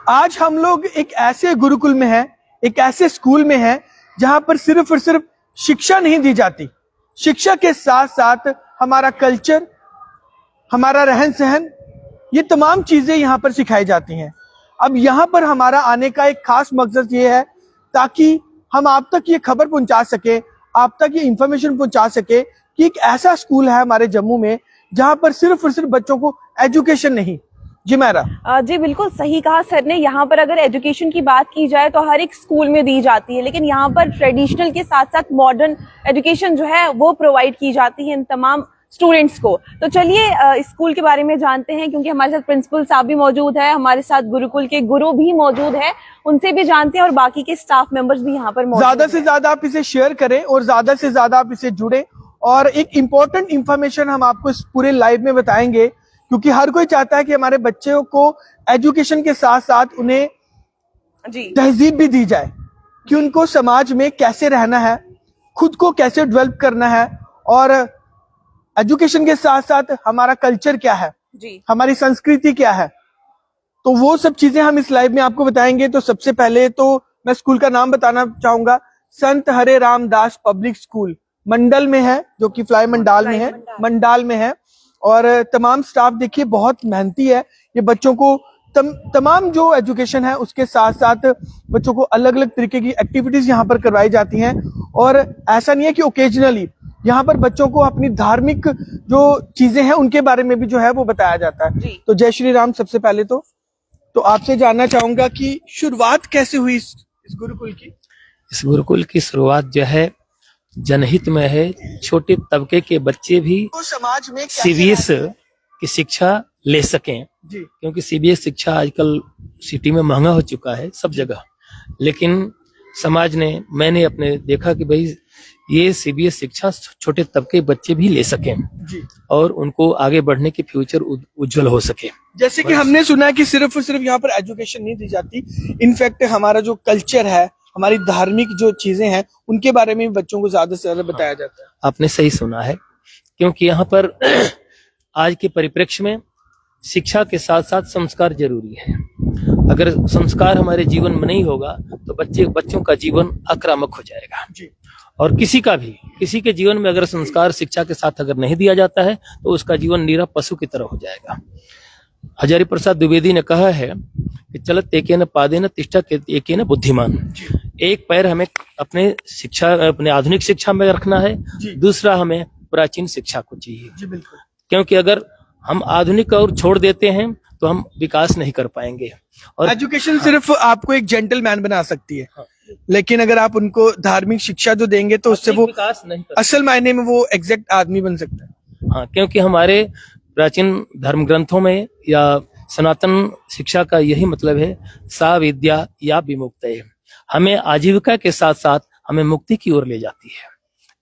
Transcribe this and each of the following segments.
आज हम लोग एक ऐसे गुरुकुल में हैं, एक ऐसे स्कूल में हैं जहां पर सिर्फ और सिर्फ शिक्षा नहीं दी जाती, शिक्षा के साथ साथ हमारा कल्चर, हमारा रहन सहन, ये तमाम चीजें यहाँ पर सिखाई जाती हैं। अब यहाँ पर हमारा आने का एक खास मकसद ये है ताकि हम आप तक ये खबर पहुंचा सके, आप तक ये इंफॉर्मेशन पहुंचा सके कि एक ऐसा स्कूल है हमारे जम्मू में जहां पर सिर्फ और सिर्फ बच्चों को एजुकेशन नहीं। जी मेरा जी बिल्कुल सही कहा सर ने। यहाँ पर अगर एजुकेशन की बात की जाए तो हर एक स्कूल में दी जाती है, लेकिन यहाँ पर ट्रेडिशनल के साथ साथ मॉडर्न एजुकेशन जो है वो प्रोवाइड की जाती है इन तमाम स्टूडेंट्स को। तो चलिए स्कूल के बारे में जानते हैं, क्योंकि हमारे साथ प्रिंसिपल साहब भी मौजूद है, हमारे साथ गुरुकुल के गुरु भी मौजूद है, उनसे भी जानते हैं और बाकी के स्टाफ मेंबर्स भी यहाँ पर मौजूद हैं। ज्यादा से ज्यादा आप इसे शेयर करें और ज्यादा से ज्यादा आप इसे जुड़े, और एक इम्पोर्टेंट इंफॉर्मेशन हम आपको इस पूरे लाइव में बताएंगे, क्योंकि हर कोई चाहता है कि हमारे बच्चों को एजुकेशन के साथ साथ उन्हें तहजीब भी दी जाए कि उनको समाज में कैसे रहना है, खुद को कैसे डेवलप करना है, और एजुकेशन के साथ साथ हमारा कल्चर क्या है जी, हमारी संस्कृति क्या है। तो वो सब चीजें हम इस लाइव में आपको बताएंगे। तो सबसे पहले तो मैं स्कूल का नाम बताना चाहूंगा, संत हरे रामदास पब्लिक स्कूल मंडल में है, जो कि फ्लाई मंडाल में है, मंडाल में है। और तमाम स्टाफ देखिए बहुत मेहनती है, ये बच्चों को तमाम जो एजुकेशन है उसके साथ साथ बच्चों को अलग अलग तरीके की एक्टिविटीज यहाँ पर करवाई जाती हैं। और ऐसा नहीं है कि ओकेजनली यहाँ पर बच्चों को अपनी धार्मिक जो चीजें हैं उनके बारे में भी जो है वो बताया जाता है। तो जय श्री राम। सबसे पहले तो आपसे जानना चाहूंगा कि शुरुआत कैसे हुई इस गुरुकुल की? इस गुरुकुल की शुरुआत जो है जनहित में है, छोटे तबके के बच्चे भी तो समाज में सीबीएस की शिक्षा ले सकें जी, क्योंकि सीबीएस शिक्षा आजकल सिटी में महंगा हो चुका है सब जगह, लेकिन समाज ने, मैंने अपने देखा कि भाई ये सीबीएस शिक्षा छोटे तबके बच्चे भी ले सकें जी, और उनको आगे बढ़ने की फ्यूचर उज्जवल हो सके। जैसे कि हमने सुना है कि सिर्फ और सिर्फ यहाँ पर एजुकेशन नहीं दी जाती, इनफैक्ट हमारा जो कल्चर है, हमारी धार्मिक जो चीजें हैं उनके बारे में भी बच्चों को ज्यादा से ज्यादा बताया जाता है। आपने सही सुना है, क्योंकि यहाँ पर आज के परिप्रेक्ष्य में शिक्षा के साथ साथ संस्कार जरूरी है। अगर संस्कार हमारे जीवन में नहीं होगा तो बच्चों का जीवन आक्रामक हो जाएगा जी। और किसी के जीवन में अगर संस्कार शिक्षा के साथ अगर नहीं दिया जाता है तो उसका जीवन निरा पशु की तरह हो जाएगा। हजारी प्रसाद द्विवेदी ने कहा है कि चलत एकेन पादेन तिष्ठत एकेन बुद्धिमान। एक पैर हमें अपने आधुनिक शिक्षा में रखना है, दूसरा हमें प्राचीन शिक्षा को चाहिए जी, बिल्कुल। क्योंकि अगर हम आधुनिक और छोड़ देते हैं तो हम विकास नहीं कर पाएंगे। और एजुकेशन सिर्फ आपको एक जेंटलमैन बना सकती है, लेकिन अगर आप उनको धार्मिक शिक्षा जो देंगे तो उससे वो विकास नहीं असल मायने में वो एग्जैक्ट आदमी बन सकता है। हाँ, क्योंकि हमारे प्राचीन धर्म ग्रंथों में या सनातन शिक्षा का यही मतलब है, सा विद्या या विमुक्तये, हमें आजीविका के साथ साथ हमें मुक्ति की ओर ले जाती है।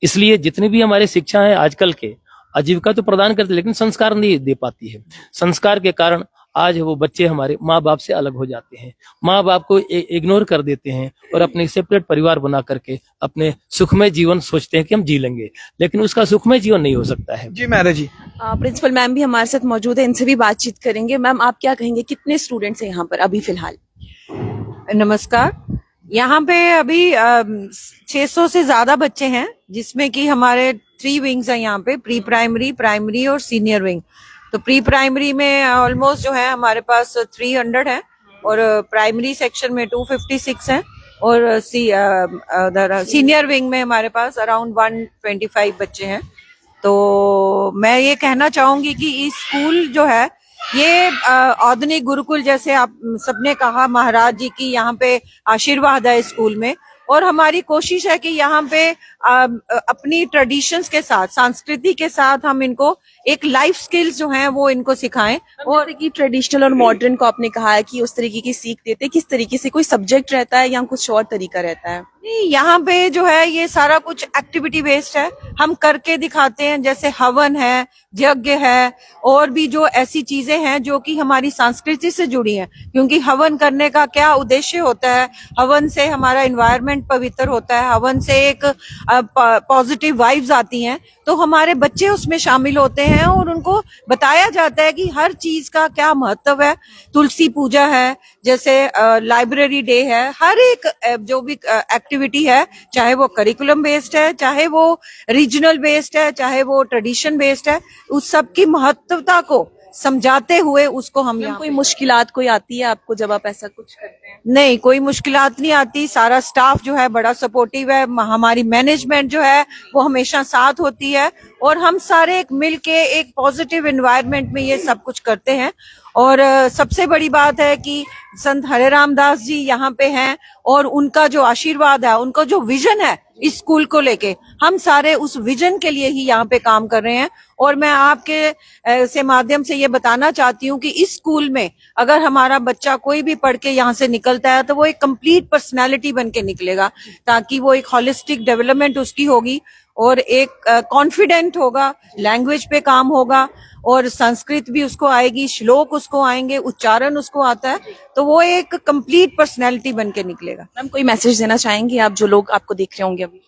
इसलिए जितनी भी हमारी शिक्षा है आजकल के आजीविका तो प्रदान करते, लेकिन संस्कार नहीं दे पाती है। संस्कार के कारण आज वो बच्चे हमारे माँ बाप से अलग हो जाते हैं, माँ बाप को इग्नोर कर देते हैं और अपने सेपरेट परिवार बना करके अपने सुखमय जीवन सोचते हैं कि हम जी लेंगे, लेकिन उसका सुखमय जीवन नहीं हो सकता है। जी मैरा जी। प्रिंसिपल मैम भी हमारे साथ मौजूद है, इनसे भी बातचीत करेंगे। मैम आप क्या कहेंगे, कितने स्टूडेंट्स हैं यहाँ पर अभी फिलहाल? नमस्कार। यहाँ पे अभी 600 से ज्यादा बच्चे हैं, जिसमें कि हमारे 3 विंग्स हैं यहाँ पे, प्री प्राइमरी, प्राइमरी और सीनियर विंग। तो प्री प्राइमरी में ऑलमोस्ट जो है हमारे पास 300 है, और प्राइमरी सेक्शन में 256 है, और सीनियर विंग में हमारे पास अराउंड 125 बच्चे हैं। तो मैं ये कहना चाहूंगी कि इस स्कूल जो है ये आधुनिक गुरुकुल, जैसे आप सबने कहा, महाराज जी की यहाँ पे आशीर्वाद है स्कूल में, और हमारी कोशिश है कि यहाँ पे अपनी ट्रेडिशंस के साथ, संस्कृति के साथ हम इनको एक लाइफ स्किल्स जो हैं वो इनको सिखाएं। और जैसे कि ट्रेडिशनल और मॉडर्न को आपने कहा है कि उस तरीके की सीख देते, किस तरीके से, कोई सब्जेक्ट रहता है या कुछ और तरीका रहता है? नहीं, यहाँ पे जो है ये सारा कुछ एक्टिविटी बेस्ड है, हम करके दिखाते हैं, जैसे हवन है, यज्ञ है, और भी जो ऐसी चीजें हैं जो कि हमारी संस्कृति से जुड़ी हैं। क्योंकि हवन करने का क्या उद्देश्य होता है, हवन से हमारा एनवायरनमेंट पवित्र होता है, हवन से एक पॉजिटिव वाइब्स आती हैं, तो हमारे बच्चे उसमें शामिल होते हैं हैं और उनको बताया जाता है कि हर चीज का क्या महत्व है। तुलसी पूजा है, जैसे लाइब्रेरी डे है, हर एक जो भी एक्टिविटी है, चाहे वो करिकुलम बेस्ड है, चाहे वो रीजनल बेस्ड है, चाहे वो ट्रेडिशन बेस्ड है, उस सब की महत्वता को समझाते हुए उसको हम यहाँ कोई मुश्किलात कोई आती है आपको जब आप ऐसा कुछ करते हैं? नहीं, कोई मुश्किलात नहीं आती। सारा स्टाफ जो है बड़ा सपोर्टिव है, हमारी मैनेजमेंट जो है वो हमेशा साथ होती है और हम सारे एक मिल के एक पॉजिटिव एनवायरनमेंट में ये सब कुछ करते हैं। और सबसे बड़ी बात है कि संत हरे रामदास जी यहाँ पे हैं और उनका जो आशीर्वाद है, उनका जो विजन है इस स्कूल को लेके, हम सारे उस विजन के लिए ही यहाँ पे काम कर रहे हैं। और मैं आपके से माध्यम से ये बताना चाहती हूँ कि इस स्कूल में अगर हमारा बच्चा कोई भी पढ़ के यहाँ से निकलता है तो वो एक कंप्लीट पर्सनालिटी बन के निकलेगा, ताकि वो एक होलिस्टिक डेवलपमेंट उसकी होगी और एक कॉन्फिडेंट होगा, लैंग्वेज पे काम होगा और संस्कृत भी उसको आएगी, श्लोक उसको आएंगे, उच्चारण उसको आता है, तो वो एक कंप्लीट पर्सनैलिटी बन के निकलेगा। मैम कोई मैसेज देना चाहेंगे आप जो लोग आपको देख रहे होंगे अभी?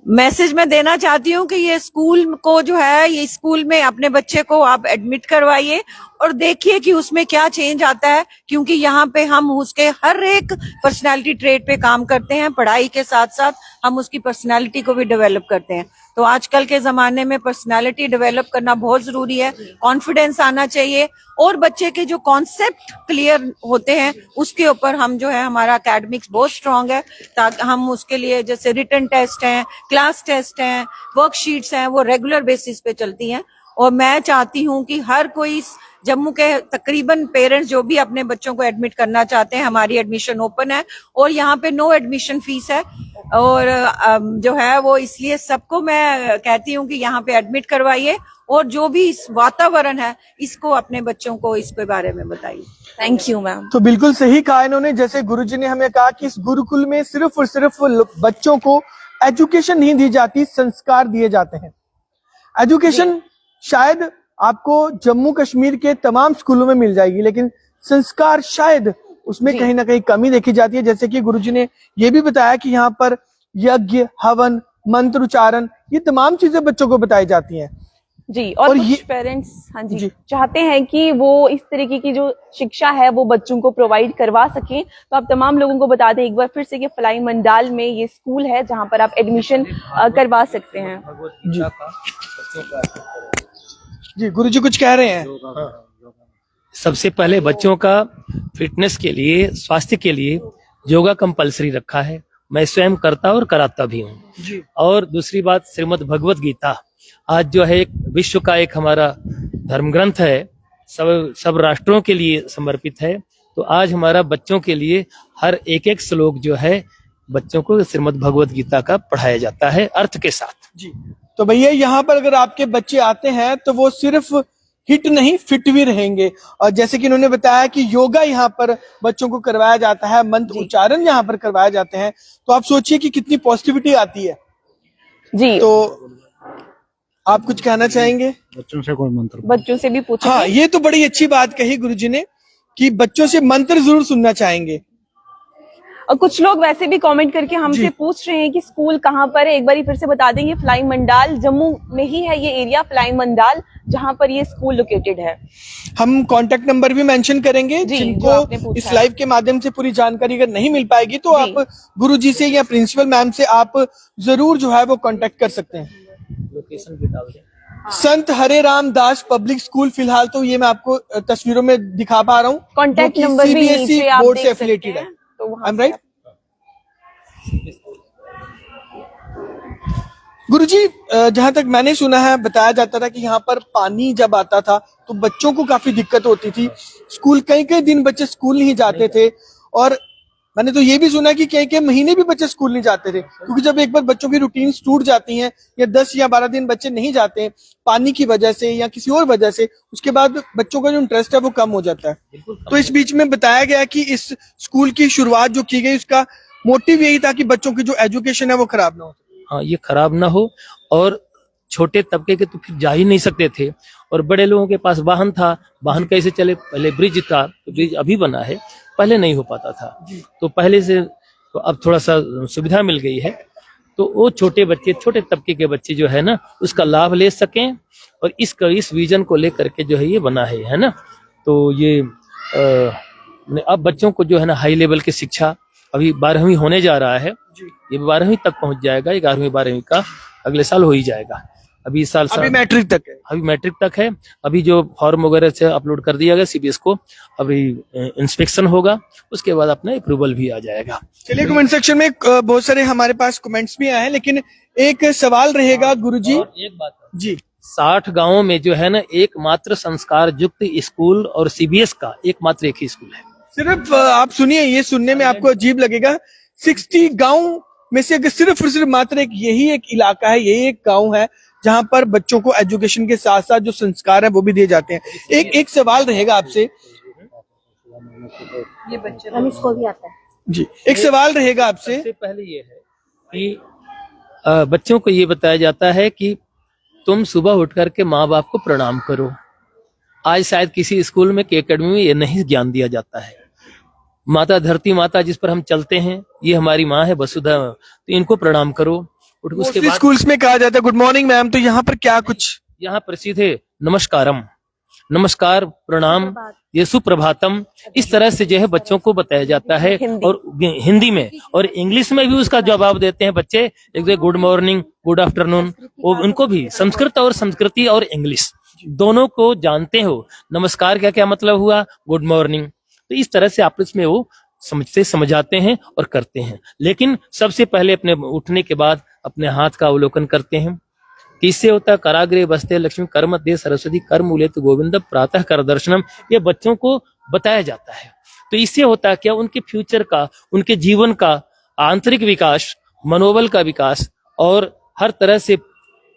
मैसेज मैं देना चाहती हूँ कि ये स्कूल को जो है, ये स्कूल में अपने बच्चे को आप एडमिट करवाइए और देखिए कि उसमें क्या चेंज आता है, क्योंकि यहाँ पे हम उसके हर एक पर्सनालिटी ट्रेट पे काम करते हैं। पढ़ाई के साथ साथ हम उसकी पर्सनालिटी को भी डेवलप करते हैं। तो आजकल के जमाने में पर्सनालिटी डेवलप करना बहुत जरूरी है, कॉन्फिडेंस आना चाहिए और बच्चे के जो कॉन्सेप्ट क्लियर होते हैं उसके ऊपर हम जो है, हमारा एकेडमिक्स बहुत स्ट्रांग है, ताकि हम उसके लिए जैसे रिटन टेस्ट हैं, क्लास टेस्ट हैं, वर्कशीट्स हैं, वो रेगुलर बेसिस पे चलती हैं। और मैं चाहती हूँ कि हर कोई जम्मू के तकरीबन पेरेंट्स जो भी अपने बच्चों को एडमिट करना चाहते हैं, हमारी एडमिशन ओपन है और यहाँ पे नो एडमिशन फीस है। और जो है वो इसलिए सबको मैं कहती हूँ कि यहाँ पे एडमिट करवाइए और जो भी इस वातावरण है इसको अपने बच्चों को इसके बारे में बताइए। Thank you ma'am. तो बिल्कुल सही कहा इन्होंने। जैसे गुरुजी ने हमें कहा कि इस गुरुकुल में सिर्फ और सिर्फ बच्चों को एजुकेशन नहीं दी जाती, संस्कार दिए जाते हैं। एजुकेशन शायद आपको जम्मू कश्मीर के तमाम स्कूलों में मिल जाएगी, लेकिन संस्कार शायद उसमें कहीं ना कहीं कमी देखी जाती है। जैसे कि गुरुजी ने ये भी बताया कि यहाँ पर यज्ञ, हवन, मंत्र उच्चारण, ये तमाम चीजें बच्चों को बताई जाती हैं जी। और कुछ पेरेंट्स हाँ जी चाहते हैं कि वो इस तरीके की जो शिक्षा है वो बच्चों को प्रोवाइड करवा सकें। तो आप तमाम लोगों को बता दें एक बार फिर से कि फ्लाई मंडाल में ये स्कूल है जहां पर आप एडमिशन करवा सकते हैं। जी गुरुजी कुछ कह रहे हैं। सबसे पहले बच्चों का फिटनेस के लिए, स्वास्थ्य के लिए योगा कंपलसरी रखा है। मैं स्वयं करता और कराता भी हूँ। और दूसरी बात, श्रीमद् भगवत गीता आज जो है एक विश्व का एक हमारा धर्म ग्रंथ है, सब राष्ट्रों के लिए समर्पित है। तो आज हमारा बच्चों के लिए हर एक श्लोक जो है बच्चों को श्रीमद् भगवत गीता का पढ़ाया जाता है अर्थ के साथ। जी तो भैया यहाँ पर अगर आपके बच्चे आते हैं तो वो सिर्फ हिट नहीं फिट भी रहेंगे। और जैसे कि इन्होंने बताया कि योगा यहाँ पर बच्चों को करवाया जाता है, मंत्र उच्चारण यहाँ पर करवाए जाते हैं, तो आप सोचिए कि कितनी पॉजिटिविटी आती है। जी तो आप कुछ कहना चाहेंगे? बच्चों से कोई मंत्र बच्चों से भी पूछो। हाँ, ये तो बड़ी अच्छी बात कही गुरुजी ने कि बच्चों से मंत्र जरूर सुनना चाहेंगे। और कुछ लोग वैसे भी कमेंट करके हमसे पूछ रहे हैं कि स्कूल कहाँ पर है, एक बार फिर से बता देंगे। फ्लाई मंडाल जम्मू में ही है ये एरिया, फ्लाई मंडाल, जहाँ पर ये स्कूल लोकेटेड है। हम कांटेक्ट नंबर भी मेंशन करेंगे, जिनको इस लाइव के माध्यम से पूरी जानकारी अगर नहीं मिल पाएगी तो आप गुरुजी से या प्रिंसिपल मैम से आप जरूर जो है वो कांटेक्ट कर सकते हैं। लोकेशन भी डाल दें। संत हरे रामदास पब्लिक स्कूल, फिलहाल तो ये मैं आपको तस्वीरों में दिखा पा रहा हूँ। कॉन्टेक्ट नंबर भी नीचे आप बोर्ड से देख सकते एफिलिएटेड है। हैं। तो आई एम राइट गुरुजी? जहां तक मैंने सुना है, बताया जाता था कि यहाँ पर पानी जब आता था तो बच्चों को काफी दिक्कत होती थी। स्कूल कई दिन बच्चे स्कूल नहीं जाते थे और मैंने तो ये भी सुना कि कई महीने भी बच्चे स्कूल नहीं जाते थे, क्योंकि जब एक बार बच्चों की रूटीन टूट जाती है या 10 या 12 दिन बच्चे नहीं जाते हैं पानी की वजह से या किसी और वजह से, उसके बाद बच्चों का जो इंटरेस्ट है वो कम हो जाता है। तो इस बीच में बताया गया कि इस स्कूल की शुरुआत जो की गई उसका मोटिव यही था कि बच्चों की जो एजुकेशन है वो खराब ना हो। हाँ, ये खराब ना हो। और छोटे तबके के तो फिर जा ही नहीं सकते थे और बड़े लोगों के पास वाहन था, वाहन कैसे चले? पहले ब्रिज था, तो ब्रिज अभी बना है, पहले नहीं हो पाता था। तो पहले से तो अब थोड़ा सा सुविधा मिल गई है। तो वो छोटे बच्चे, छोटे तबके के बच्चे जो है ना उसका लाभ ले सकें, और इस विजन को लेकर के जो है ये बना है ना। तो ये अब बच्चों को जो है ना हाई लेवल की शिक्षा, अभी 12वीं होने जा रहा है, ये 12वीं तक पहुंच जाएगा, 11वीं 12वीं का अगले साल हो ही जाएगा। अभी इस साल अभी मैट्रिक तक है, अभी मैट्रिक तक है। अभी जो फॉर्म वगैरह से अपलोड कर दिया गया सीबीएस को, अभी इंस्पेक्शन होगा, उसके बाद अपना अप्रूवल भी आ जाएगा। चलिए, कमेंट सेक्शन में बहुत सारे हमारे पास कमेंट्स भी आए हैं, लेकिन एक सवाल रहेगा गुरुजी। एक बात जी, 60 गांवों में जो है ना एकमात्र संस्कार युक्त स्कूल और सीबीएस का एकमात्र एक ही स्कूल है। सिर्फ आप सुनिए, ये सुनने में आपको अजीब लगेगा, 60 गांव में से अगर सिर्फ और सिर्फ मात्र यही एक इलाका है, यही एक गांव है जहां पर बच्चों को एजुकेशन के साथ साथ जो संस्कार है वो भी दिए जाते हैं। एक सवाल रहेगा आपसे, ये बच्चे हम इसको भी आता है जी, एक सवाल रहेगा आपसे। सबसे पहले ये है कि बच्चों को ये बताया जाता है कि तुम सुबह उठ करके माँ बाप को प्रणाम करो। आज शायद किसी स्कूल में, की अकेडमी में ये नहीं ज्ञान दिया जाता है। माता, धरती माता जिस पर हम चलते हैं, ये हमारी माँ है वसुधा, तो इनको प्रणाम करो। उसके बाद स्कूल्स में कहा जाता है गुड मॉर्निंग मैम, तो यहाँ पर क्या कुछ, यहाँ प्रसिद्ध है नमस्कारम, नमस्कार, प्रणाम, ये सुप्रभातम, इस तरह से जो है बच्चों को बताया जाता है। और हिंदी में और इंग्लिश में भी उसका जवाब देते हैं बच्चे, एक गुड मॉर्निंग, गुड आफ्टरनून, वो उनको भी संस्कृत और संस्कृति और इंग्लिश दोनों को जानते हो। नमस्कार क्या क्या मतलब हुआ, गुड मॉर्निंग, तो इस तरह से आपस में वो समझाते हैं और करते हैं। लेकिन सबसे पहले अपने उठने के बाद अपने हाथ का अवलोकन करते हैं। इससे होता है कराग्रे बसते लक्ष्मी कर्म दे सरस्वती कर मूले तो गोविंद प्रातः कर दर्शनम, ये बच्चों को बताया जाता है। तो इससे होता है क्या, उनके फ्यूचर का, उनके जीवन का आंतरिक विकास, मनोबल का विकास, और हर तरह से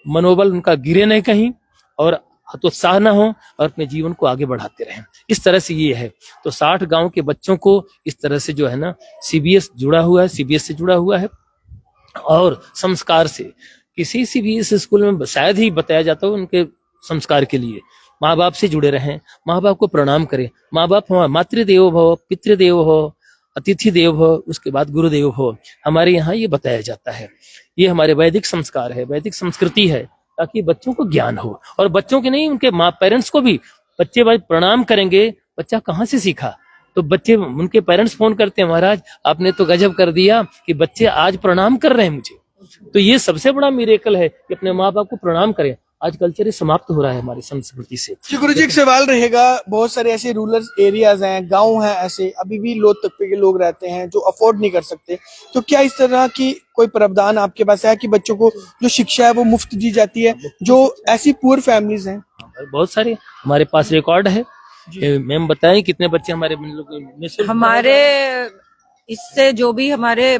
मनोबल उनका गिरे नहीं कहीं, और हतोत्साह न हो, और अपने जीवन को आगे बढ़ाते रहें। इस तरह से ये है। तो 60 गांव के बच्चों को इस तरह से जो है ना सीबीएस जुड़ा हुआ है, सीबीएस से जुड़ा हुआ है, और संस्कार से किसी सीबीएस स्कूल में शायद ही बताया जाता हो उनके संस्कार के लिए माँ बाप से जुड़े रहें, माँ बाप को प्रणाम करें। माँ बाप मातृदेवो भव, पितृदेवो भव, अतिथि देव भव, उसके बाद गुरुदेव भव, हमारे यहाँ ये बताया जाता है। ये हमारे वैदिक संस्कार है, वैदिक संस्कृति है, ताकि बच्चों को ज्ञान हो। और बच्चों के नहीं, उनके माँ पेरेंट्स को भी, बच्चे भाई प्रणाम करेंगे, बच्चा कहाँ से सीखा, तो बच्चे, उनके पेरेंट्स फोन करते हैं, महाराज आपने तो गजब कर दिया कि बच्चे आज प्रणाम कर रहे हैं मुझे। तो ये सबसे बड़ा मिरेकल है कि अपने माँ बाप को प्रणाम करें। आज कल्चर ये समाप्त हो रहा है हमारी संस्कृति से। जी गुरुजी, एक सवाल रहेगा, बहुत सारे ऐसे रूरल एरियाज हैं, गांव हैं, ऐसे अभी भी लो तबके के लोग रहते हैं जो अफोर्ड नहीं कर सकते, तो क्या इस तरह की कोई प्रावधान आपके पास है कि बच्चों को जो शिक्षा है वो मुफ्त दी जाती है, जो ऐसी पुअर फैमिलीज हैं? बहुत सारे हमारे पास रिकॉर्ड है। मैम बताएं कितने बच्चे हमारे हमारे इससे जो भी हमारे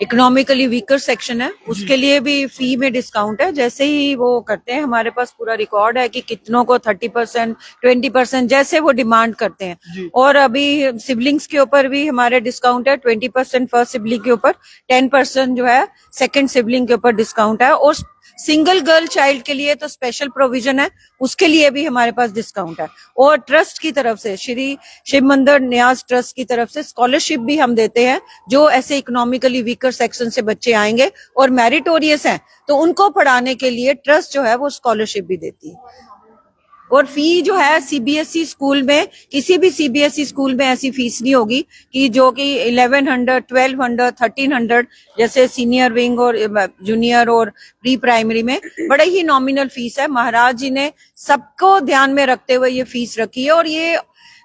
इकोनॉमिकली वीकर सेक्शन है, उसके लिए भी फी में डिस्काउंट है। जैसे ही वो करते हैं, हमारे पास पूरा रिकॉर्ड है कि कितनों को 30%, 20%, जैसे वो डिमांड करते हैं। और अभी सिबलिंग्स के ऊपर भी हमारे डिस्काउंट है, 20% फर्स्ट सिबलिंग के ऊपर, 10% जो है सेकंड सिबलिंग के ऊपर डिस्काउंट है। और सिंगल गर्ल चाइल्ड के लिए तो स्पेशल प्रोविजन है, उसके लिए भी हमारे पास डिस्काउंट है। और ट्रस्ट की तरफ से, श्री शिव मंदिर न्यास ट्रस्ट की तरफ से स्कॉलरशिप भी हम देते हैं। जो ऐसे इकोनॉमिकली वीकर सेक्शन से बच्चे आएंगे और मेरिटोरियस हैं, तो उनको पढ़ाने के लिए ट्रस्ट जो है वो स्कॉलरशिप भी देती है। और फी जो है सीबीएसई स्कूल में, किसी भी सीबीएसई स्कूल में ऐसी फीस नहीं होगी कि जो कि 1100, 1200, 1300 जैसे सीनियर विंग और जूनियर और प्री प्राइमरी में बड़े ही नॉमिनल फीस है। महाराज जी ने सबको ध्यान में रखते हुए ये फीस रखी है। और ये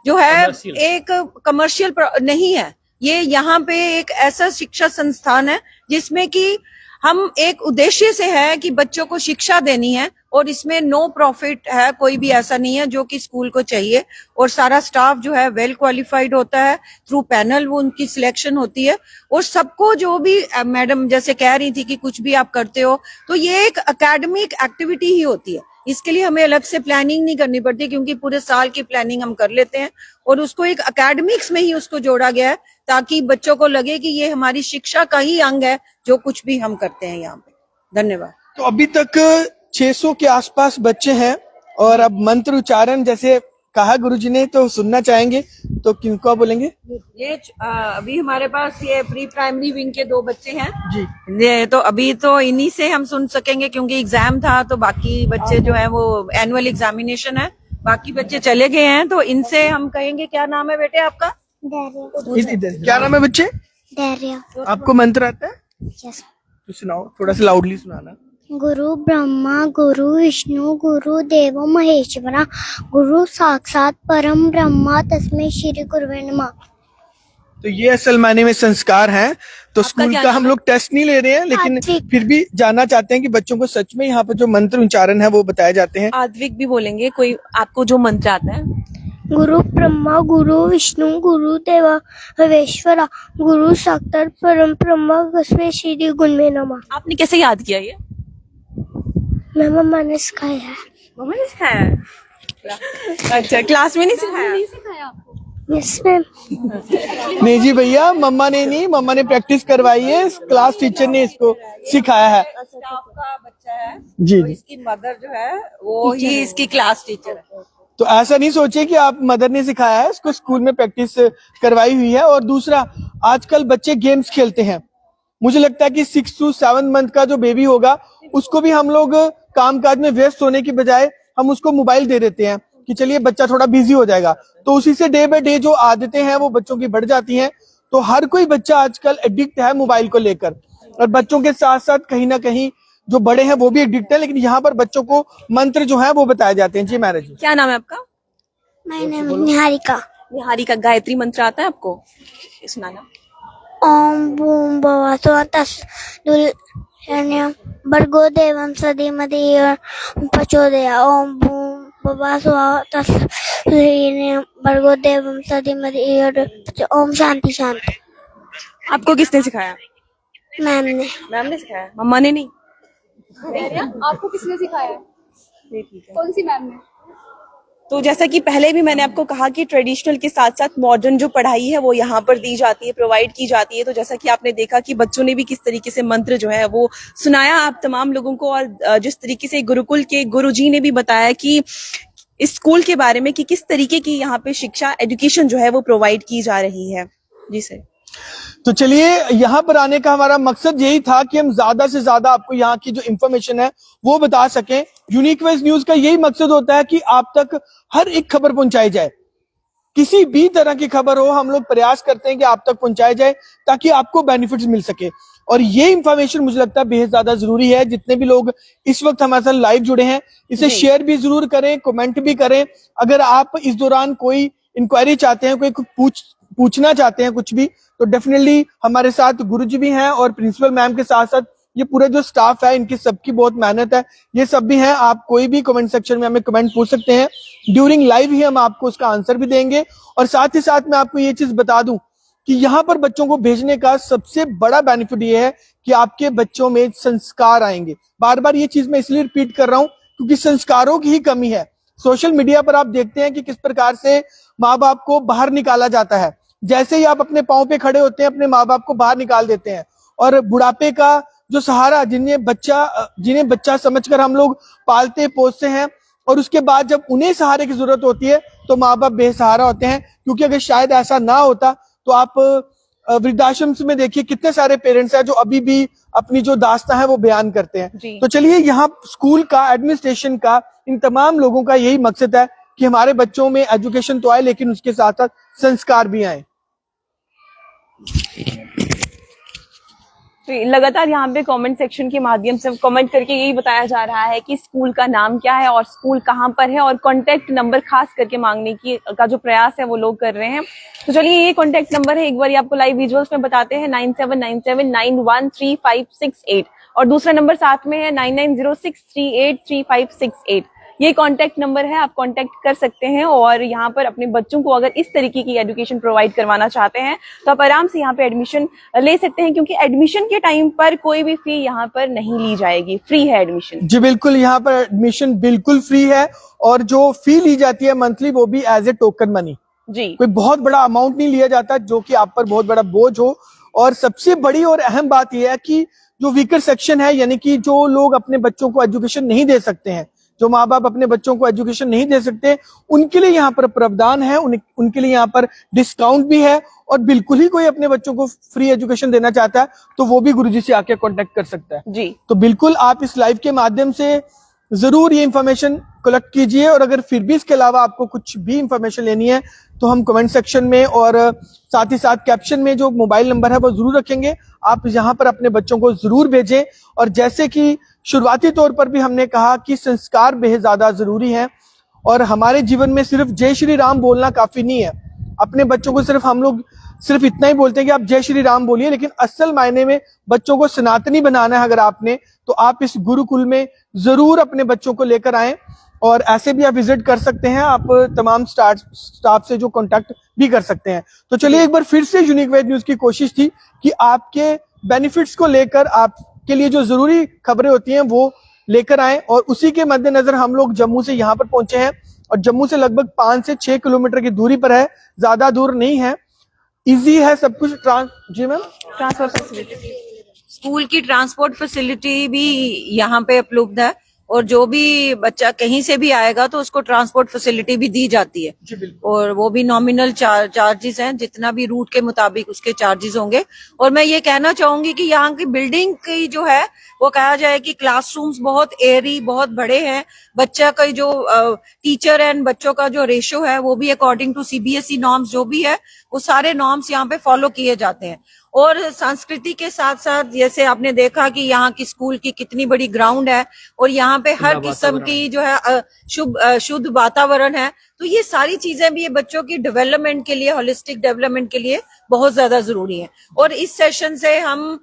जो है एक कमर्शियल नहीं है, ये यहाँ पे एक ऐसा शिक्षा संस्थान है जिसमें कि हम एक उद्देश्य से है कि बच्चों को शिक्षा देनी है। और इसमें नो प्रॉफिट है, कोई भी ऐसा नहीं है जो कि स्कूल को चाहिए। और सारा स्टाफ जो है वेल क्वालिफाइड होता है, थ्रू पैनल वो उनकी सिलेक्शन होती है। और सबको जो भी मैडम जैसे कह रही थी कि कुछ भी आप करते हो, तो ये एक एकेडमिक एक्टिविटी ही होती है। इसके लिए हमें अलग से प्लानिंग नहीं करनी पड़ती, क्योंकि पूरे साल की प्लानिंग हम कर लेते हैं। और उसको एक एकेडमिक्स में ही उसको जोड़ा गया है, ताकि बच्चों को लगे कि ये हमारी शिक्षा का ही अंग है जो कुछ भी हम करते हैं यहाँ पे। धन्यवाद। तो अभी तक 600 के आसपास बच्चे हैं, और अब मंत्र उच्चारण जैसे कहा गुरुजी ने, तो सुनना चाहेंगे तो किनको आप बोलेंगे? ये अभी हमारे पास ये प्री प्राइमरी विंग के 2 बच्चे हैं जी। ये तो अभी तो इन्हीं से हम सुन सकेंगे क्योंकि एग्जाम था, तो बाकी बच्चे जो है वो एनुअल एग्जामिनेशन है, बाकी बच्चे चले गए हैं, तो इनसे हम कहेंगे। क्या नाम है बेटे आपका? इधर क्या नाम है बच्चे? धैर्य। आपको मंत्र आता है? यस। तो सुनाओ, थोड़ा सा लाउडली सुनाना। गुरु ब्रह्मा गुरु विष्णु गुरु देवो महेश्वरा गुरु साक्षात परम ब्रह्मा तस्मै श्री गुरुवे नमः। तो ये असल मायने में संस्कार हैं। तो स्कूल क्या का नाम हम है? लोग टेस्ट नहीं ले रहे हैं, लेकिन आत्विक। फिर भी जानना चाहते हैं कि बच्चों को सच में यहाँ पर जो मंत्र उच्चारण है वो बताए जाते हैं। आद्विक भी बोलेंगे, कोई आपको जो मंत्र आता है। गुरु ब्रह्मा गुरु विष्णु गुरु देवा महेश्वरा गुरु साक्षात परम ब्रह्मा तस्मै श्री गुरुवे नमः। आपने कैसे याद किया ये? मैं मम्मा ने सिखाया है। मम्मा ने सिखाया? अच्छा, क्लास में नहीं सिखाया? Yes ma'am. नहीं जी भैया, मम्मा ने नहीं, मम्मा ने प्रैक्टिस करवाई है, क्लास टीचर ने इसको सिखाया है। स्टाफ का बच्चा है जी तो जी। इसकी मदर जो है वो ही इसकी क्लास टीचर है। तो ऐसा नहीं सोचे कि आप मदर ने सिखाया है, इसको स्कूल में प्रैक्टिस करवाई हुई है। और दूसरा, आजकल बच्चे गेम्स खेलते हैं। मुझे लगता है कि 6 to 7 मंथ का जो बेबी होगा उसको भी हम लोग कामकाज में व्यस्त होने की बजाय हम उसको मोबाइल दे देते हैं कि चलिए बच्चा थोड़ा बिजी हो जाएगा। तो उसी से डे बाय डे जो आदतें हैं वो बच्चों की बढ़ जाती हैं। तो हर कोई बच्चा आजकल एडिक्ट है मोबाइल को लेकर, और बच्चों के साथ साथ कहीं ना कहीं जो बड़े हैं वो भी एडिक्ट है। लेकिन यहाँ पर बच्चों को मंत्र जो है वो बताए जाते हैं। जी मैरिज जी। क्या नाम है आपका? My name is Niharika. Niharika, Gayatri मंत्र आता है आपको? ये सुनाना। ओम बूम भवस्व तस्सुल्यन्यं भर्गो देवं सधीमहि प्रचोदयात्। ओम बूम भवस्व तस्सुल्यन्यं भर्गो देवं सधीमहि। ओम शांति शांति। आपको किसने सिखाया? मैम ने। मैम ने सिखाया, मम्मा ने नहीं? आपको किसने सिखाया? कौन सी मैम ने? तो जैसा कि पहले भी मैंने आपको कहा कि ट्रेडिशनल के साथ साथ मॉडर्न जो पढ़ाई है वो यहाँ पर दी जाती है, प्रोवाइड की जाती है। तो जैसा कि आपने देखा कि बच्चों ने भी किस तरीके से मंत्र जो है वो सुनाया आप तमाम लोगों को, और जिस तरीके से गुरुकुल के गुरुजी ने भी बताया कि इस स्कूल के बारे में कि किस तरीके की यहाँ पे शिक्षा, एजुकेशन जो है वो प्रोवाइड की जा रही है। जी सर। तो चलिए, यहाँ पर आने का हमारा मकसद यही था कि हम ज्यादा से ज्यादा आपको यहाँ की जो इन्फॉर्मेशन है वो बता सकें। यूनिक वेज न्यूज का यही मकसद होता है कि आप तक हर एक खबर पहुंचाई जाए। किसी भी तरह की खबर हो, हम लोग प्रयास करते हैं कि आप तक पहुंचाई जाए ताकि आपको बेनिफिट्स मिल सके। और ये इन्फॉर्मेशन मुझे लगता है बेहद ज्यादा जरूरी है। जितने भी लोग इस वक्त हमारे साथ लाइव जुड़े हैं, इसे शेयर भी जरूर करें, कमेंट भी करें। अगर आप इस दौरान कोई इंक्वायरी चाहते हैं, कोई पूछना चाहते हैं कुछ भी, तो डेफिनेटली हमारे साथ गुरुजी भी हैं और प्रिंसिपल मैम के साथ साथ ये पूरा जो स्टाफ है, इनकी सबकी बहुत मेहनत है। ये सब भी हैं। आप कोई भी कमेंट सेक्शन में हमें कमेंट पूछ सकते हैं, ड्यूरिंग लाइव ही हम आपको उसका आंसर भी देंगे। और साथ ही साथ मैं आपको ये चीज बता दूं कि यहाँ पर बच्चों को भेजने का सबसे बड़ा बेनिफिट ये है कि आपके बच्चों में संस्कार आएंगे। बार बार ये चीज मैं इसलिए रिपीट कर रहा हूँ क्योंकि संस्कारों की ही कमी है। सोशल मीडिया पर आप देखते हैं कि किस प्रकार से माँ बाप को बाहर निकाला जाता है। जैसे ही आप अपने पांव पे खड़े होते हैं, अपने माँ बाप को बाहर निकाल देते हैं। और बुढ़ापे का जो सहारा, जिन्हें बच्चा समझकर हम लोग पालते पोसते हैं, और उसके बाद जब उन्हें सहारे की जरूरत होती है तो माँ बाप बेसहारा होते हैं। क्योंकि अगर शायद ऐसा ना होता तो आप वृद्धाश्रम में देखिए कितने सारे पेरेंट्स हैं जो अभी भी अपनी जो दास्तां है वो बयान करते हैं। तो चलिए, यहाँ स्कूल का, एडमिनिस्ट्रेशन का, इन तमाम लोगों का यही मकसद है कि हमारे बच्चों में एजुकेशन तो आए लेकिन उसके साथ साथ संस्कार भी आए। तो लगातार यहाँ पे कमेंट सेक्शन के माध्यम से कमेंट करके यही बताया जा रहा है कि स्कूल का नाम क्या है और स्कूल कहाँ पर है, और कांटेक्ट नंबर खास करके मांगने की का जो प्रयास है वो लोग कर रहे हैं। तो चलिए, ये कांटेक्ट नंबर है, एक बार आपको लाइव विजुअल्स में बताते हैं, 9797913568, और दूसरा नंबर साथ में है 9906383568। ये कांटेक्ट नंबर है, आप कांटेक्ट कर सकते हैं। और यहाँ पर अपने बच्चों को अगर इस तरीके की एजुकेशन प्रोवाइड करवाना चाहते हैं तो आप आराम से यहाँ पे एडमिशन ले सकते हैं, क्योंकि एडमिशन के टाइम पर कोई भी फी यहाँ पर नहीं ली जाएगी, फ्री है एडमिशन। जी बिल्कुल, यहाँ पर एडमिशन बिल्कुल फ्री है, और जो फी ली जाती है मंथली वो भी एज ए टोकन मनी। जी, कोई बहुत बड़ा अमाउंट नहीं लिया जाता जो कि आप पर बहुत बड़ा बोझ हो। और सबसे बड़ी और अहम बात यह है कि जो वीकर सेक्शन है, यानी कि जो लोग अपने बच्चों को एजुकेशन नहीं दे सकते हैं, जो माँ बाप अपने बच्चों को एजुकेशन नहीं दे सकते, उनके लिए यहाँ पर प्रावधान है, उनके लिए यहाँ पर डिस्काउंट भी है। और बिल्कुल ही कोई अपने बच्चों को फ्री एजुकेशन देना चाहता है तो वो भी गुरुजी से आके कांटेक्ट कर सकता है जी। तो बिल्कुल आप इस लाइव के माध्यम से जरूर ये इंफॉर्मेशन कलेक्ट कीजिए। और अगर फिर भी इसके अलावा आपको कुछ भी इंफॉर्मेशन लेनी है तो हम कमेंट सेक्शन में और साथ ही साथ कैप्शन में जो मोबाइल नंबर है वो जरूर रखेंगे, आप यहाँ पर अपने बच्चों को जरूर भेजें। और जैसे कि शुरुआती तौर पर भी हमने कहा कि संस्कार बेहद ज्यादा जरूरी है और हमारे जीवन में सिर्फ जय श्री राम बोलना काफी नहीं है। अपने बच्चों को सिर्फ हम लोग सिर्फ इतना ही बोलते हैं कि आप जय श्री राम बोलिए, लेकिन असल मायने में बच्चों को सनातनी बनाना है अगर आपने, तो आप इस गुरुकुल में जरूर अपने बच्चों को लेकर आएं। और ऐसे भी आप विजिट कर सकते हैं, आप तमाम स्टाफ से जो कांटेक्ट भी कर सकते हैं। तो चलिए एक बार फिर से यूनिक वेज न्यूज की कोशिश थी कि आपके बेनिफिट्स को लेकर आपके लिए जो जरूरी खबरें होती हैं वो लेकर आए, और उसी के मद्देनजर हम लोग जम्मू से यहाँ पर पहुंचे हैं। और जम्मू से लगभग 5 से 6 किलोमीटर की दूरी पर है, ज्यादा दूर नहीं है, इजी है सब कुछ। जी मैम, ट्रांसफर फैसिलिटी, स्कूल की ट्रांसपोर्ट फैसिलिटी भी यहाँ पे उपलब्ध है और जो भी बच्चा कहीं से भी आएगा तो उसको ट्रांसपोर्ट फैसिलिटी भी दी जाती है जी बिल्कुल। और वो भी नॉमिनल चार्जेस हैं, जितना भी रूट के मुताबिक उसके चार्जेस होंगे। और मैं ये कहना चाहूंगी कि यहाँ की बिल्डिंग की जो है वो कहा जाए कि क्लासरूम्स बहुत एयरी, बहुत बड़े हैं। बच्चा का जो टीचर एंड बच्चों का जो रेशो है वो भी अकॉर्डिंग टू सीबीएसई नॉर्म्स जो भी है वो सारे नॉर्म्स यहाँ पे फॉलो किए जाते हैं। और संस्कृति के साथ साथ जैसे आपने देखा कि यहाँ की स्कूल की कितनी बड़ी ग्राउंड है और यहाँ पे हर किस्म की जो है शुद्ध वातावरण है, तो ये सारी चीजें भी ये बच्चों की डेवलपमेंट के लिए, होलिस्टिक डेवलपमेंट के लिए बहुत ज्यादा जरूरी है। और इस सेशन से हम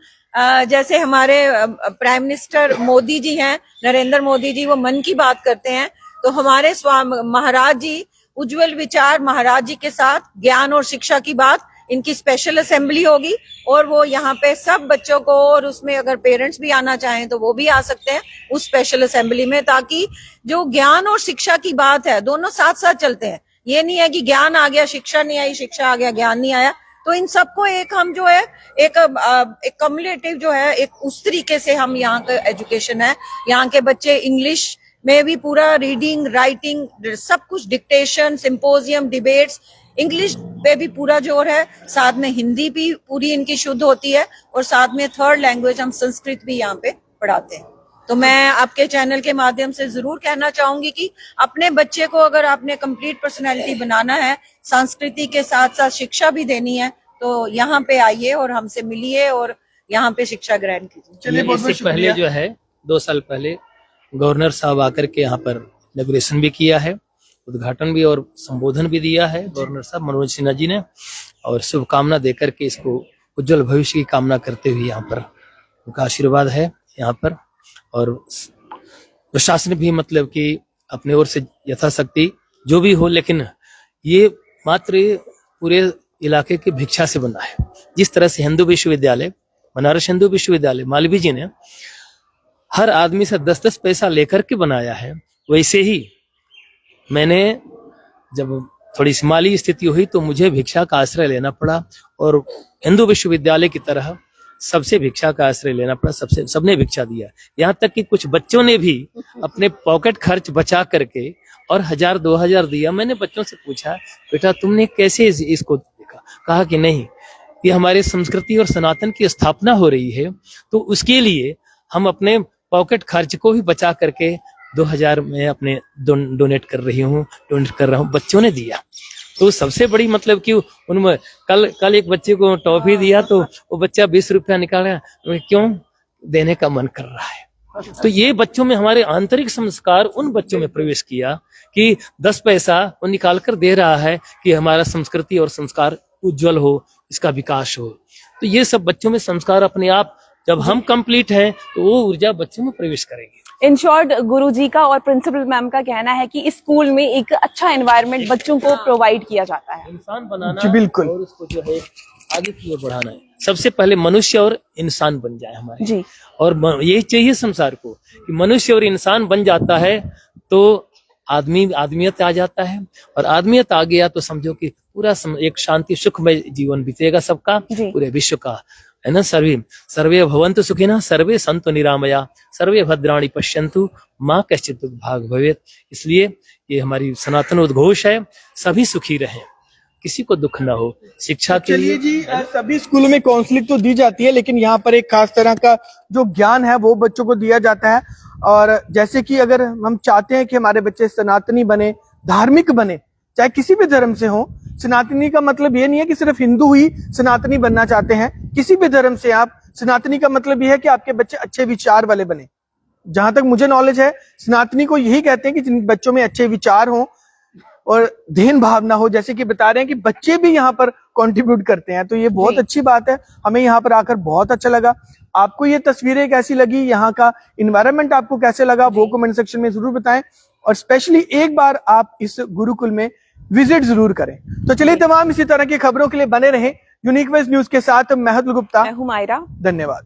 जैसे हमारे प्राइम मिनिस्टर मोदी जी हैं, नरेंद्र मोदी जी, वो मन की बात करते हैं, तो हमारे महाराज जी उज्जवल विचार महाराज जी के साथ ज्ञान और शिक्षा की बात, इनकी स्पेशल असेंबली होगी और वो यहाँ पे सब बच्चों को, और उसमें अगर पेरेंट्स भी आना चाहें तो वो भी आ सकते हैं उस स्पेशल असेंबली में, ताकि जो ज्ञान और शिक्षा की बात है दोनों साथ साथ चलते हैं। ये नहीं है कि ज्ञान आ गया शिक्षा नहीं आई, शिक्षा आ गया ज्ञान नहीं आया। तो इन सबको एक हम जो है एक कम्युलेटिव जो है एक उस तरीके से हम यहाँ का एजुकेशन है। यहाँ के बच्चे इंग्लिश में भी पूरा रीडिंग, राइटिंग, सब कुछ, डिक्टेशन, सिंपोजियम, डिबेट्स, इंग्लिश पे भी पूरा जोर है, साथ में हिंदी भी पूरी इनकी शुद्ध होती है और साथ में थर्ड लैंग्वेज हम संस्कृत भी यहाँ पे पढ़ाते हैं। तो मैं आपके चैनल के माध्यम से जरूर कहना चाहूंगी कि अपने बच्चे को अगर आपने कंप्लीट पर्सनैलिटी बनाना है, संस्कृति के साथ साथ शिक्षा भी देनी है, तो यहाँ पे आइए और हमसे मिलिए और यहाँ पे शिक्षा ग्रहण कीजिए। चलिए बहुत बहुत इससे पहले शुक्रिया। जो है 2 साल पहले गवर्नर साहब आकर के यहाँ पर इनॉग्रेशन भी किया है, उद्घाटन भी और संबोधन भी दिया है गवर्नर साहब मनोज सिन्हा जी ने, और शुभकामना देकर के इसको उज्जवल भविष्य की कामना करते हुए यहाँ पर उनका आशीर्वाद है यहाँ पर। और प्रशासन भी मतलब कि अपने ओर से यथाशक्ति जो भी हो, लेकिन ये मात्र पूरे इलाके की भिक्षा से बना है। जिस तरह से हिंदू विश्वविद्यालय, बनारस हिंदू विश्वविद्यालय मालवीय जी ने हर आदमी से 10-10 पैसा लेकर के बनाया है, वैसे ही मैंने जब थोड़ी सी माली स्थिति हुई तो मुझे भिक्षा का आश्रय लेना पड़ा और हिंदू विश्वविद्यालय की तरह सबसे भिक्षा का आश्रय लेना पड़ा। सबने भिक्षा दिया, यहाँ तक कि कुछ बच्चों ने भी अपने पॉकेट खर्च बचा करके और 1000-2000 दिया। मैंने बच्चों से पूछा, बेटा तुमने कैसे इसको देखा? कहा कि नहीं, ये हमारे संस्कृति और सनातन की स्थापना हो रही है, तो उसके लिए हम अपने पॉकेट खर्च को भी बचा करके 2000 में अपने डोनेट कर रहा हूँ। बच्चों ने दिया तो सबसे बड़ी मतलब कि उनमें कल एक बच्चे को टॉफी दिया तो वो बच्चा 20 रुपया निकाला, क्यों देने का मन कर रहा है। तो ये बच्चों में हमारे आंतरिक संस्कार उन बच्चों में प्रवेश किया कि 10 पैसा वो निकाल कर दे रहा है कि हमारा संस्कृति और संस्कार उज्जवल हो, इसका विकास हो। तो ये सब बच्चों में संस्कार अपने आप जब हम कंप्लीट हैं तो वो ऊर्जा बच्चों में प्रवेश करेगी। इन शॉर्ट गुरुजी का और प्रिंसिपल मैम का कहना है कि इस स्कूल में एक अच्छा एनवायरनमेंट बच्चों को प्रोवाइड किया जाता है। इंसान बनाना जी बिल्कुल, और उसको जो है आगे की ओर बढ़ाना है। सबसे पहले मनुष्य और इंसान बन जाए हमारे जी, और यही चाहिए संसार को कि मनुष्य और इंसान बन जाता है तो आदमियत आ जाता है, और आदमियत आ गया तो समझो कि पूरा एक शांति सुखमय जीवन बीतेगा सबका, पूरे विश्व का। है ना। सर्वे सर्वे भवन्तु सुखिनः, सर्वे सन्तु निरामया, सर्वे भद्राणि पश्यन्तु, माँ कश्चित् दुःख भाग् भवेत्। इसलिए ये हमारी सनातन उद्घोष है, सभी सुखी रहें, किसी को दुख ना हो। शिक्षा के चलिए लिए जी, सभी स्कूलों में काउंसलिंग तो दी जाती है, लेकिन यहाँ पर एक खास तरह का जो ज्ञान है वो बच्चों को दिया जाता है। और जैसे कि अगर हम चाहते हैं कि हमारे बच्चे सनातनी बने, धार्मिक बने, चाहे किसी भी धर्म से हो, सनातनी का मतलब ये नहीं है कि सिर्फ हिंदू ही सनातनी बनना चाहते हैं, किसी भी धर्म से आप। सनातनी का मतलब ये है कि आपके बच्चे अच्छे विचार वाले बने। जहां तक मुझे नॉलेज है, सनातनी को यही कहते हैं कि जिन बच्चों में अच्छे विचार हो और देन भावना हो, जैसे कि बता रहे हैं कि बच्चे भी यहाँ पर कंट्रीब्यूट करते हैं, तो ये बहुत अच्छी बात है। हमें यहाँ पर आकर बहुत अच्छा लगा। आपको ये तस्वीरें कैसी लगी, यहाँ का इन्वायरमेंट आपको कैसे लगा, वो कमेंट सेक्शन में जरूर बताएं। और स्पेशली एक बार आप इस गुरुकुल में विजिट जरूर करें। तो चलिए, तमाम इसी तरह की खबरों के लिए बने रहें यूनिक वेज न्यूज के साथ। मैं अतुल गुप्ता, मैं हूं मायरा। धन्यवाद।